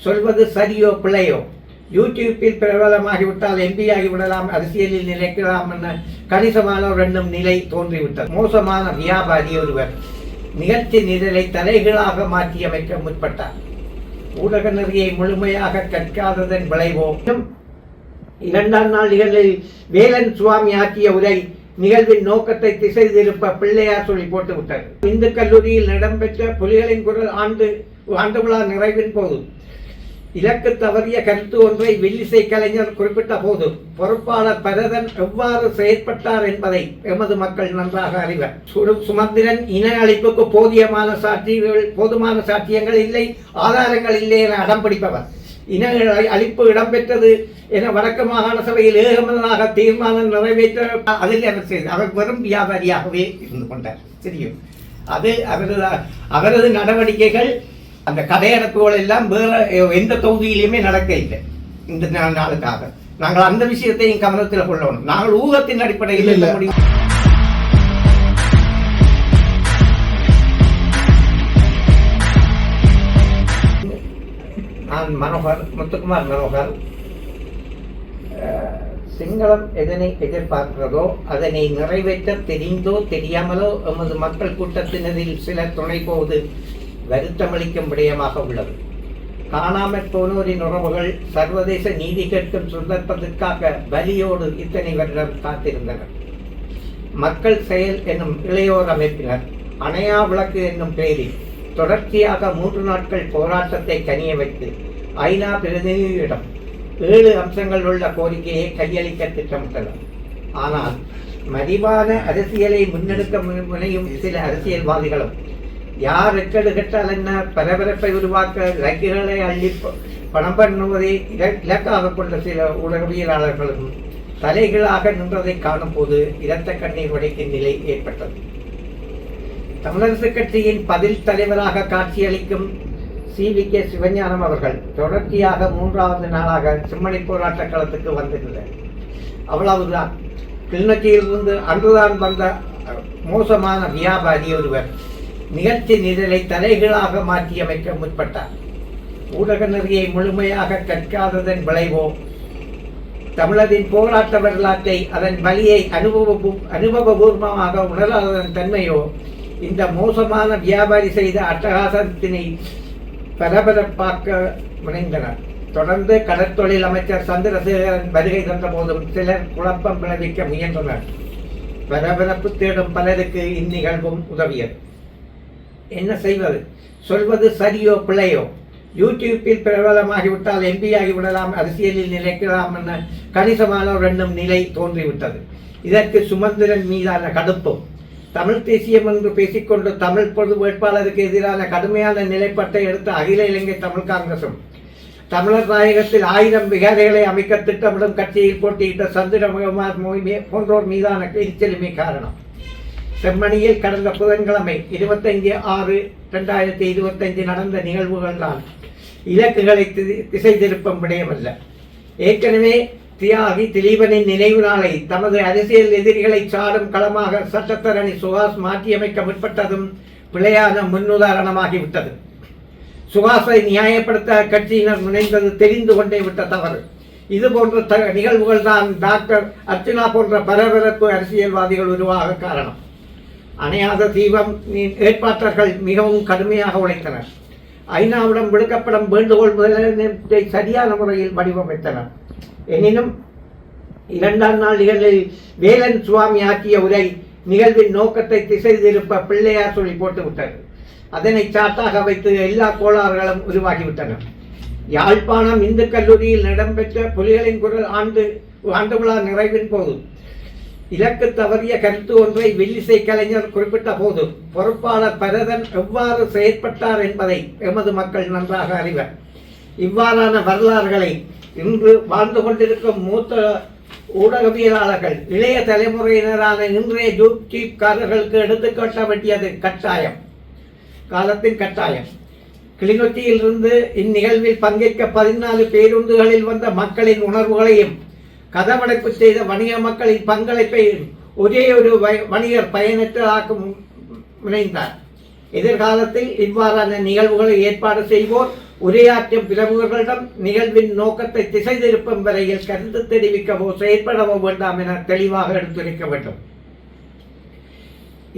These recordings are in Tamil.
சொல்வது சரியோ பிள்ளையோ, யூடியூப்பில் பிரபலமாகிவிட்டால் எம்பி ஆகிவிடலாம், அரசியலில் நிலைக்கலாம் என கணிசமானோர் என்னும் நிலை தோன்றிவிட்டது. மோசமான வியாபாரி ஒருவர் நிகழ்ச்சி நிரலை தலைகளாக மாற்றியமைக்க முற்பட்டார். ஊடக நெறியை முழுமையாக கற்காததன் விளைவோ. 2ஆம் நாள் நிகழ்வில் வேலன் சுவாமி ஆற்றிய உரை நிகழ்வின் நோக்கத்தை திசை திருப்ப பிள்ளையார் சொல்லி போட்டுவிட்டார். இந்து கல்லூரியில் இடம்பெற்ற புலிகளின் குரல் ஆண்டு விழா நிறைவின் போது இலக்கு தவறிய கருத்து ஒன்றை வில்லிசை கலைஞர் குறிப்பிட்ட போது பொறுப்பாளர் பரதன் எவ்வாறு செயற்பட்டார் என்பதை எமது மக்கள் நன்றாக அறிவர். சுமந்திரன் இன அழிப்புக்கு போதுமான சாட்சியங்கள் இல்லை, ஆதாரங்கள் இல்லை என அடம்பிடிப்பவர். இன அழிப்பு இடம்பெற்றது என வடக்கு மாகாண சபையில் ஏகமனதாக தீர்மானம் நிறைவேற்ற அதில் அவர் வெறும் வியாபாரியாகவே இருந்து கொண்டார். தெரியும், அது அவரது நடவடிக்கைகள். அந்த கதையடப்புகள் எல்லாம் வேற எந்த தொகுதியிலுமே நடக்க இல்லை. இந்த நாளுக்காக நாங்கள் அந்த விஷயத்தையும் கவனத்தில் கொள்ளணும். நாங்கள் ஊகத்தின் அடிப்படையில் இல்லை. நான் முத்துக்குமார் மனோகர். சிங்களம் எதனை எதிர்பார்க்கிறதோ அதனை நிறைவேற்ற தெரிந்தோ தெரியாமலோ எமது மக்கள் கூட்டத்தினரில் சிலர் துணை போவது வருத்தமளிக்கும் விடயமாக உள்ளது. காணாமற் போனோரின் உறவுகள் சர்வதேச நீதி கேட்கும் சந்தர்ப்பத்திற்காக வலியோடு இத்தனை வருடம் காத்திருந்தனர். மக்கள் செயல் என்னும் இளையோர் அமைப்பினர் அணையா விளக்கு என்னும் பெயரில் தொடர்ச்சியாக 3 நாட்கள் போராட்டத்தை கனிய வைத்து ஐநா பிரதிநிதியிடம் 7 அம்சங்கள் உள்ள கோரிக்கையை கையளிக்க திட்டமிட்டனர். ஆனால் மதிவான அரசியலை முன்னெடுக்க முனையும் சில அரசியல்வாதிகளும் யார் எக்கடு கட்டால் என்ன பரபரப்பை உருவாக்க இலக்குகளை அள்ளி பணம் பண்ணுவதை இலக்காக கொண்ட சில ஊடகவியலாளர்களும் தலைகளாக நின்றதை காணும் போது இரத்த கண்ணீர் உடைக்கும் நிலை ஏற்பட்டது. தமிழரசு கட்சியின் பதில் தலைவராக காட்சியளிக்கும் CVK சிவஞானம் அவர்கள் தொடர்ச்சியாக 3வது நாளாக செம்மணி போராட்ட களத்துக்கு வந்திருந்தார். அவ்வளவுதான். கிளிநொச்சியிலிருந்து அன்றுதான் வந்த மோசமான வியாபாரி ஒருவர் நிகழ்ச்சி நிரலை தலைகளாக மாற்றியமைக்க முற்பட்டார். ஊடக நெறியை முழுமையாக கற்காததன் விளைவோ, தமிழரின் போராட்ட வரலாற்றை அதன் வலியை அனுபவபூர்வமாக உணராததன் தன்மையோ இந்த மோசமான வியாபாரி செய்த அட்டகாசத்தினை பரபரப்பாக்க முனைந்தனர். தொடர்ந்து கடற்தொழில் அமைச்சர் சந்திரசேகரன் வருகை தந்த போதும் சிலர் குழப்பம் விளைவிக்க முயன்றனர். பரபரப்பு தேடும் பலருக்கு இந்நிகழ்வும் உதவியது. என்ன செய்வது? சொல்வது சரியோ பிள்ளையோ, யூடியூப்பில் பிரபலமாகிவிட்டால் எம்பி ஆகிவிடலாம், அரசியலில் நிலைக்கலாம் என கணிசமானோர் என்னும் நிலை தோன்றிவிட்டது. இதற்கு சுமந்திரன் மீதான கடுப்பும் தமிழ் தேசியம் என்று பேசிக்கொண்டு தமிழ் பொது வேட்பாளருக்கு எதிரான கடுமையான நிலைப்பாட்டை எடுத்த அகில இலங்கை தமிழ் காங்கிரசும் தமிழர் நாயகத்தில் 1000 விகாரைகளை அமைக்க திட்டமிடும் கட்சியில் போட்டியிட்ட சந்திரகுமார் போன்றோர் மீதான எரிச்சலுமே காரணம். செம்மணியில் கடந்த புதன்கிழமை 25/6/2025 நடந்த நிகழ்வுகள் தான் இலக்குகளை திசை திருப்பும் விடயமல்ல. ஏற்கனவே தியாகி திலீபனின் நினைவு நாளை தமது அரசியல் எதிரிகளை சாடும் களமாக சட்டத்தரணி சுகாஸ் மாற்றியமைக்க முற்பட்டதும் பிழையான முன்னுதாரணமாகிவிட்டது. சுகாஸை நியாயப்படுத்த கட்சியினர் முனைந்தது தெரிந்து கொண்டே விட்ட தவறு. இது போன்ற நிகழ்வுகள் தான் டாக்டர் அர்ச்சனா போன்ற பரபரப்பு அரசியல்வாதிகள் உருவாக காரணம். அணையாத தீபம் ஏற்பாட்டர்கள் மிகவும் கடுமையாக உழைத்தனர். ஐநாவிடம் விடுக்கப்படும் வேண்டுகோள் முதலீட்டை சரியான முறையில் வடிவமைத்தனர். எனினும் 2ஆம் நாள் நிகழ்வில் வேலன் சுவாமி ஆற்றிய உரை நிகழ்வின் நோக்கத்தை திசை திருப்ப பிள்ளையார் சொல்லி போட்டுவிட்டது. அதனை சாட்டாக வைத்து எல்லா கோளாறுகளும் உருவாகிவிட்டன. யாழ்ப்பாணம் இந்து கல்லூரியில் இடம்பெற்ற புலிகளின் குரல் ஆண்டு விழா நிறைவின் போது இலக்கு தவறிய கருத்து ஒன்றை வில்லிசை கலைஞர் குறிப்பிட்ட போது பொறுப்பாளர் பரதன் எவ்வாறு செயற்பட்டார் என்பதை எமது மக்கள் நன்றாக அறிவர். இவ்வாறான வரலாறுகளை இன்று வாழ்ந்து கொண்டிருக்கும் மூத்த ஊடகவியலாளர்கள் இளைய தலைமுறையினரான இன்றைய யூடியூப்காரர்களுக்கு எடுத்துக்காட்ட வேண்டியது காலத்தின் கட்டாயம். கிளிநொச்சியிலிருந்து இந்நிகழ்வில் பங்கேற்க 14 பேருந்துகளில் வந்த மக்களின் உணர்வுகளையும் கதவடைப்பு செய்த வணிக மக்களின் பங்களிப்பையும் ஒரே ஒரு வணிகர் பயனற்றதாக்க முனைந்தார். எதிர்காலத்தில் இவ்வாறான நிகழ்வுகளை ஏற்பாடு செய்வோர் உரையாற்றும் பிரமுகர்களிடம் நிகழ்வின் நோக்கத்தை திசை திருப்பும் வரையில் கருத்து தெரிவிக்கவோ செயற்படவோ வேண்டாம் என தெளிவாக எடுத்துரைக்க வேண்டும்.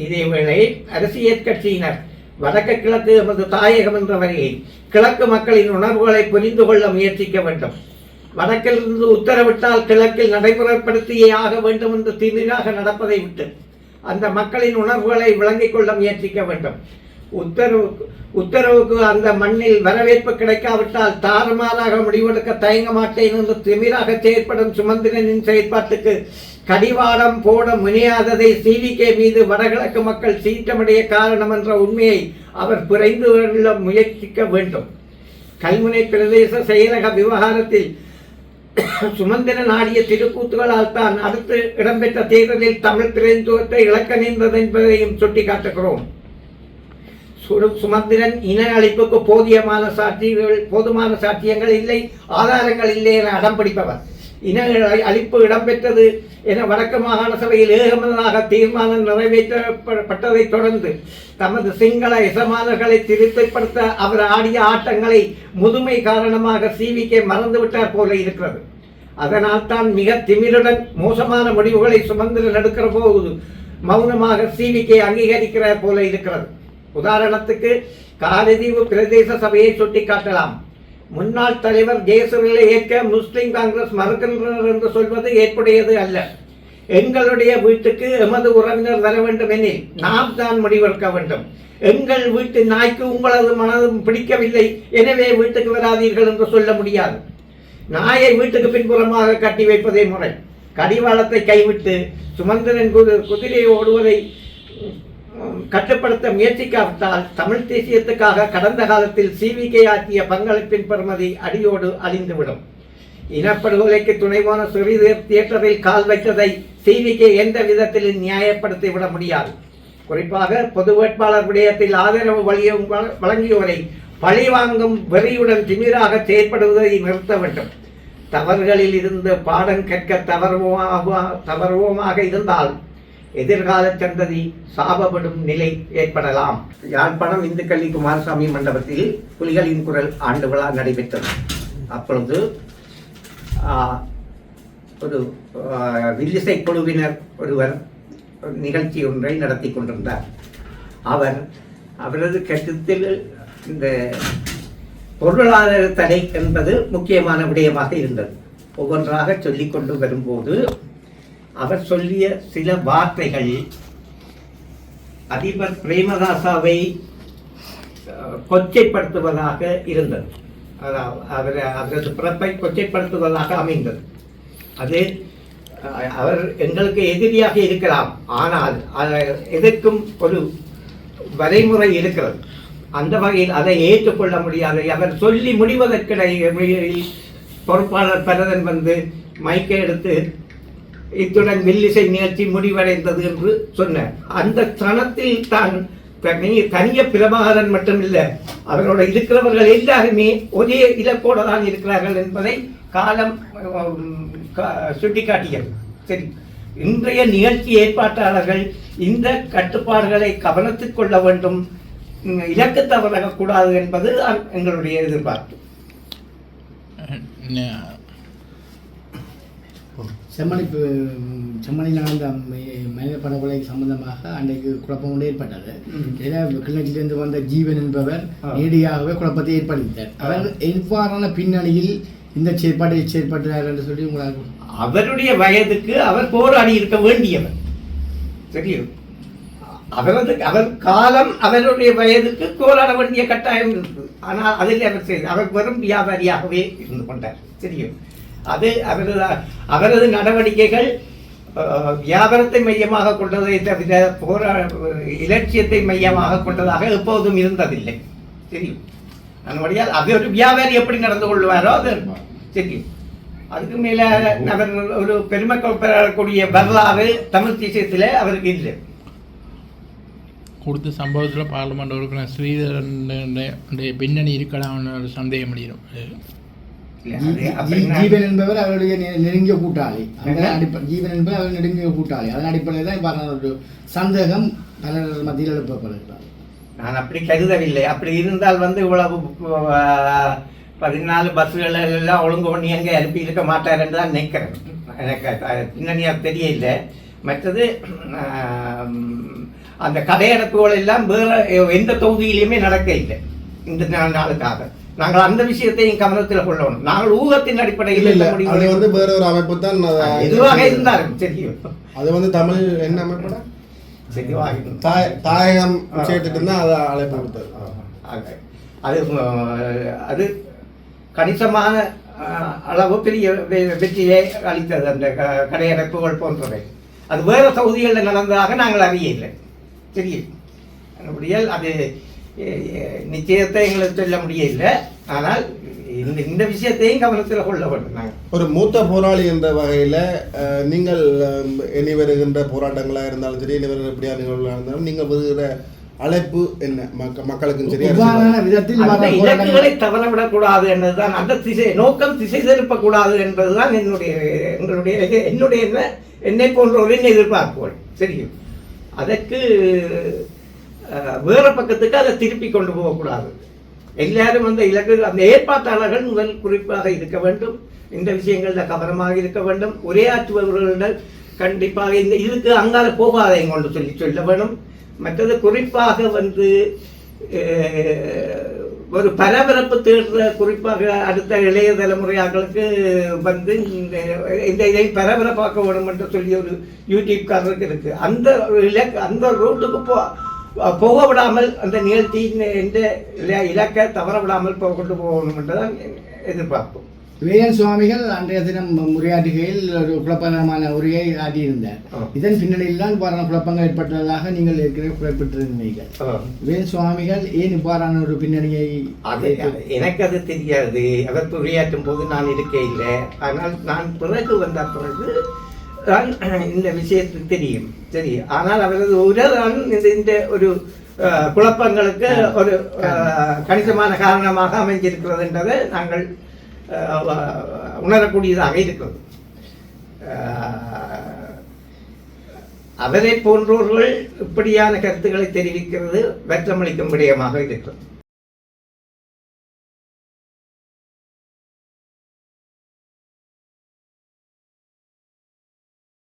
இதேவேளை அரசியல் கட்சியினர் வடக்கு கிழக்கு எமது தாயகம் என்ற வகையில் கிழக்கு மக்களின் உணர்வுகளை புரிந்து கொள்ள முயற்சிக்க வேண்டும். வடக்கிலிருந்து உத்தரவிட்டால் கிழக்கில் நடைமுறைப்படுத்தியே ஆக வேண்டும் என்று திமிராக நடப்பதை விட்டு அந்த மக்களின் உணர்வுகளை விளங்கிக் கொள்ள முயற்சிக்க வேண்டும். உத்தரவுக்கு அந்த மண்ணில் வரவேற்பு கிடைக்காவிட்டால் தாறுமாறாக முடிவெடுக்க தயங்க மாட்டேன் என்று திமிராக செயற்படும் சுமந்திரனின் செயற்பாட்டுக்கு கடிவாளம் போட முனையாததை CVK மீது வடகிழக்கு மக்கள் சீற்றமடைய காரணம் என்ற உண்மையை அவர் புரிந்து கொள்ள முயற்சிக்க வேண்டும். கல்முனை பிரதேச செயலக விவகாரத்தில் சுமந்திரன் ஆடிய திருக்கூத்துகளால் தான் அடுத்து இடம்பெற்ற தேர்தலில் தமிழ் பிரதிநிதித்துவத்தை இழக்க நேர்ந்தது என்பதையும் சுட்டிக்காட்டுகிறோம். சுமந்திரன் இன அழிப்புக்கு போதுமான சாட்சியங்கள் இல்லை, ஆதாரங்கள் இல்லை என அடம் பிடிப்பவர். இன அழிப்பு இடம்பெற்றது என வடக்கு மாகாண சபையில் ஏகமனதாக தீர்மானம் நிறைவேற்றப்பட்டதை தொடர்ந்து தமது சிங்கள எசமானர்களை திருப்திப்படுத்த அவர் ஆடிய ஆட்டங்களை முதுமை காரணமாக CVK மறந்துவிட்டார் போல இருக்கிறது. அதனால் தான் மிக திமிருடன் மோசமான முடிவுகளை சுமந்திரன் எடுக்கிற போது மௌனமாக CVK அங்கீகரிக்கிறார் போல இருக்கிறது. உதாரணத்துக்கு காலதீவு பிரதேச சபையை சுட்டிக்காட்டலாம். முன்னாள் தலைவர் ஜெயசூரியலை ஏற்க முஸ்லிம் காங்கிரஸ் மறுக்கின்றனர் என்று சொல்வது ஏற்புடையது அல்ல. எங்களுடைய வீட்டுக்கு எமது உறவினர் வர வேண்டும் எனில் நாம் தான் முடிவெடுக்க வேண்டும். எங்கள் வீட்டு நாய்க்கு உங்களது மனதும் பிடிக்கவில்லை, எனவே வீட்டுக்கு வராதீர்கள் என்று சொல்ல முடியாது. நாயை வீட்டுக்கு பின்புறமாக கட்டி வைப்பதே முறை. கடிவாளத்தை கைவிட்டு சுமந்திரன் குதிரையை ஓடுவதை கட்டுப்படுத்த முயற்சிக்காவிட்டால் தமிழ் தேசியத்துக்காக கடந்த காலத்தில் CVK ஆற்றிய பங்களிப்பின் பெறுமதி அடியோடு அழிந்துவிடும். இனப்படுகொலைக்கு துணைவான சிறிது தியேட்டரில் கால் வைத்ததை CVK எந்த விதத்திலும் நியாயப்படுத்திவிட முடியாது. குறிப்பாக பொது வேட்பாளர் விடயத்தில் ஆதரவு வழங்கியோரை பழிவாங்கும் வெறியுடன் திமிராக செயற்படுவதை நிறுத்த வேண்டும். தவறுகளில் இருந்து பாடம் கற்க தவறுவோமாக இருந்தால் எதிர்கால சந்ததி சாபப்படும் நிலை ஏற்படலாம். யாழ்ப்பாணம் இந்து கல்வி குமாரசாமி மண்டபத்தில் புலிகளின் குரல் ஆண்டு விழா நடைபெற்றது. அப்பொழுது ஒரு வில்லிசை குழுவினர் ஒருவர் நிகழ்ச்சி ஒன்றை நடத்தி கொண்டிருந்தார். அவரது கருத்தில் இந்த பொருளாதார தடை என்பது முக்கியமான விடயமாக இருந்தது. ஒவ்வொன்றாக சொல்லிக் கொண்டு வரும்போது அவர் சொல்லிய சில வார்த்தைகள் அதிபர் பிரேமதாசாவை கொச்சைப்படுத்துவதாக இருந்தது. அவரது பிறப்பை கொச்சைப்படுத்துவதாக அமைந்தது. அது அவர் எங்களுக்கு எதிரியாக இருக்கலாம், ஆனால் எதற்கும் ஒரு வரைமுறை இருக்கிறது. அந்த வகையில் அதை ஏற்றுக்கொள்ள முடியாது. அவர் சொல்லி முடிவதற்கிடையில் பொறுப்பாளர் பரதன் வந்து மைக்கை எடுத்து இத்துடன் வில்லிசை நிகழ்ச்சி முடிவடைந்தது என்று சொன்னார். அந்த தருணத்தில் தான் தனிய பிரபாகரன் மட்டுமில்லை, அவரோட இருக்கிறவர்கள் எல்லாருமே ஒரே இலக்கோடு தான் இருக்கிறார்கள் என்பதை காலம் சுட்டிக்காட்டியது. சரி, இன்றைய நிகழ்ச்சி ஏற்பாட்டாளர்கள் இந்த கட்டுப்பாடுகளை கவனத்தில் கொள்ள வேண்டும், இலக்கு தவறக்கூடாது என்பது எங்களுடைய எதிர்பார்ப்பு. செம்மணியில் நடந்த மனித படுகொலை சம்பந்தமாக அன்றைக்கு குழப்பம் ஏற்பட்டது. ஏன்னா கிளிநொச்சியிலிருந்து வந்த ஜீவன் என்பவர் நேரடியாகவே குழப்பத்தை ஏற்படுத்தார். அவர் எவ்வாறான பின்னணியில் இந்த செயற்பாட்டார் என்று சொல்லி உங்களால் அவருடைய வயதுக்கு அவர் போராடி இருக்க வேண்டியவர். சரியோ, அவர் காலம் அவருடைய வயதுக்கு போராட வேண்டிய கட்டாயம் இருக்குது. ஆனால் அதில் அவர் வெறும் வியாபாரியாகவே இருந்து கொண்டார். சரியோ, அது அவரது நடவடிக்கைகள் வியாபாரத்தை மையமாக கொண்டதை தவிர இலட்சியத்தை மையமாக கொண்டதாக எப்போதும் இருந்ததில்லை. தெரியும், அதனுடைய அது ஒரு வியாபாரி எப்படி நடந்து கொள்வாரோ அது தெரியும். அதுக்கு மேல அவர் ஒரு பெருமை பெறக்கூடிய வரலாறு தமிழ் தேசியத்தில் அவருக்கு இல்லை. கொடுத்த சம்பவத்தில் பார்லிமெண்ட் உறுப்பினர் ஸ்ரீதரன் பின்னணி இருக்கலாம்னு ஒரு சந்தேகம் முடியும். ஜீவன் என்பவர் அவருடைய நெருங்கிய கூட்டாளி. ஜீவன் என்பவர் அவர் நெருங்கிய கூட்டாளி. அதன் அடிப்படையில் தான் இப்போ ஒரு சந்தேகம் பலர் மத்தியில் எழுப்பப்படுகிறார். நான் அப்படி கருதவில்லை. அப்படி இருந்தால் இவ்வளவு 14 பஸ்கள் எல்லாம் ஒழுங்கு பண்ணி எங்கே அனுப்பி இருக்க மாட்டார் என்று தான் நினைக்கிறேன். எனக்கு பின்னணியாக தெரியல. மற்றது அந்த கடையடைப்புகள் எல்லாம் வேறு எந்த தொகுதியிலையுமே நடக்க இல்லை இந்த நாளுக்காக. நாங்கள் அந்த விஷயத்தையும் கவனத்தில் கொள்ளணும். நாங்கள் ஊகத்தின் அடிப்படையில் அது வேற ஒரு அமைப்பு தான் எதுவாக இருந்தாலும் தெரியும். அது தமிழ் என்ன அமைப்பட தாயகம் சேர்த்துட்டு இருந்தால் அதை அழைப்பு கொடுத்தது. அது அது கணிசமான அளவு பெரிய வெற்றியை அளித்தது அந்த கடையடைப்புகள் போன்றவை. அது வேறு தொகுதிகளில் நடந்ததாக நாங்கள் அறியவில்லை. தெரியும் முடியல் அது நிச்சயத்தை எங்களுக்கு சொல்ல முடியல. ஆனால் இந்த விஷயத்தையும் கவனத்தில் கொள்ள வேண்டும். நாங்கள் ஒரு மூத்த போராளி என்ற வகையில் நீங்கள் இனி வருகின்ற போராட்டங்களாக இருந்தாலும் சரி, இனி வருகிற எப்படியா நிகழ்வுகளாக இருந்தாலும் நீங்கள் வருகிற அழைப்பு என்ன? மக்களுக்கும் சரி இலக்குகளை தவறவிடக்கூடாது என்பதுதான் அந்த நோக்கம் திசை திருப்பக்கூடாது என்பதுதான் என்னுடைய என்னை போன்றவரின் எதிர்பார்ப்புகள். தெரியும் அதற்கு வேறு பக்கத்துக்கு அதை திருப்பி கொண்டு போகக்கூடாது. எல்லாரும் அந்த அந்த ஏற்பாட்டாளர்கள் முதல் குறிப்பாக இருக்க வேண்டும். இந்த விஷயங்களில் கவனமாக இருக்க வேண்டும். உரையாற்றுபவர்களிடம் கண்டிப்பாக இதுக்கு அங்கால போகாதையும் கொண்டு சொல்ல வேண்டும். மற்றது குறிப்பாக ஒரு பரபரப்பு தேடுற குறிப்பாக அடுத்த இளைய தலைமுறையாக்களுக்கு இந்த இதை பரபரப்பாக்க வேண்டும் என்று சொல்லி ஒரு யூடியூப்காரருக்கு இருக்கு. அந்த ரூட்டுக்கு போக விடாமல் அந்த நிகழ்ச்சியின் எந்த இலக்கை தவற விடாமல் கொண்டு போகணும் என்றுதான் எதிர்பார்ப்போம். வேலன் சுவாமிகள் அன்றைய தினம் உரையாற்றுகையில் ஒரு குழப்பமான உரையை ஆட்டியிருந்தார். இதன் பின்னணியில் தான் இவ்வாறான குழப்பங்கள் ஏற்பட்டதாக நீங்கள் ஏற்கனவே குறிப்பிட்டிருந்தீர்கள். வேலன் சுவாமிகள் ஏன் இவ்வாறான ஒரு பின்னணியை எனக்கு அது தெரியாது. அதற்கு உரையாற்றும் போது நான் இருக்க இல்லை. ஆனால் நான் பிறகு வந்த பிறகு தான் இந்த விஷயத்துக்கு தெரியும். சரி, ஆனால் அவரது உரைதான் இந்த ஒரு குழப்பங்களுக்கு ஒரு கணிசமான காரணமாக அமைஞ்சிருக்கிறது என்றதை நாங்கள் உணரக்கூடியதாக இருக்கிறது. அவரை போன்றவர்கள் இப்படியான கருத்துக்களை தெரிவிக்கிறது வெற்றமளிக்கும் விடயமாக இருக்கிறது.